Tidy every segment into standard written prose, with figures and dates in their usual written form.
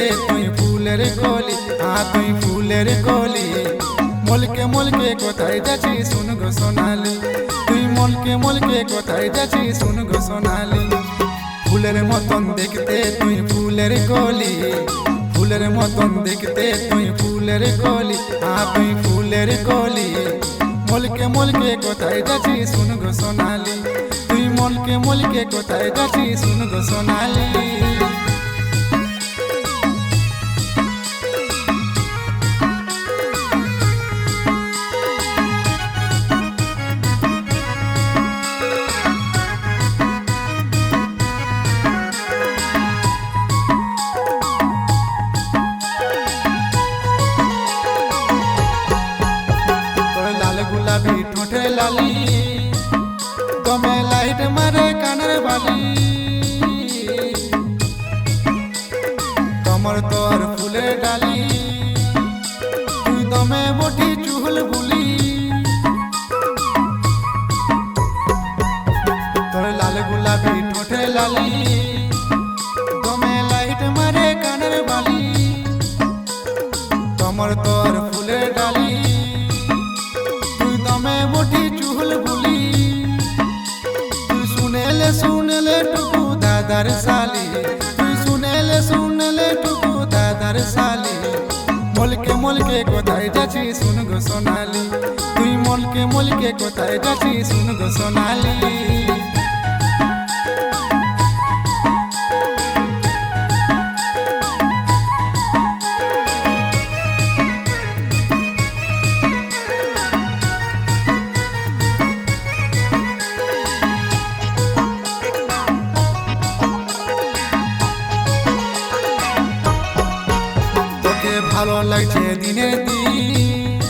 দেখতে তুই ফুলের কলি, তুই ফুলের কলি। মলকে কোথায় যাচ্ছি শুন গো সোনালি, তুই মলকে কোথায় যাচ্ছি শুন গো সোনালি। ফুলের মতন দেখতে তুই ফুলের কলি, ফুলের মতন দেখতে তুই ফুলের কলি, তুই ফুলের কলি। মলকে কোথায় যাচ্ছি শুন গো সোনালি, তুই মলকে কোথায় যাচ্ছি শুন গো সোনালি। गुलाबी ठोठे लाली दमे लाइट मारे कानर वाली, कमर तोर फूले डाली तू दमे मोटी चूहल बुली। तोर लाल गुलाबी ठोठे लाली दमे लाइट मारे कानर वाली, कमर तोर फूले डाली मोटी चूहल बुली। तू सुनेले टुकु दादर साली, तू सुनेले टुकु दादर साली। मलके कोথায় যাচ্ছি শুন গো সোনালি, তুই মলকে কোথায় যাচ্ছি শুন গো সোনালি। ভালো লাগছে দিনের দিন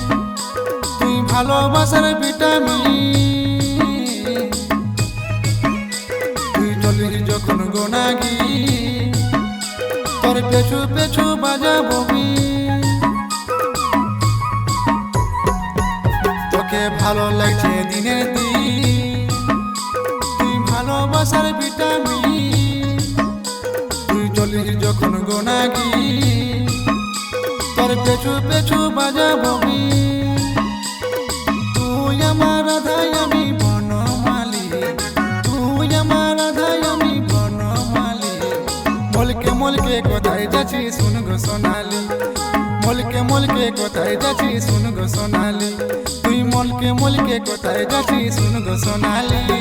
তুই ভালোবাসার ভিটামিন, তুই চলিস যখন গোনাগি তোর পেছু পেছু বাজাবো তোকে। ভালো লাগছে দিনের দিন তুই ভালোবাসার ভিটামিন, তুই চলিস যখন গোনাগি তোর পেছু পেছু বাজাবো। তুই আমার রাধাই আমি বনমালী, তুই আমার রাধাই আমি বনমালী। মলকে কোথায় যাচ্ছি শুন গো সোনালি, মলকে কোথায় যাচ্ছি শুন গো সোনালি, তুই মলকে কোথায় যাচ্ছি শুন গো সোনালি।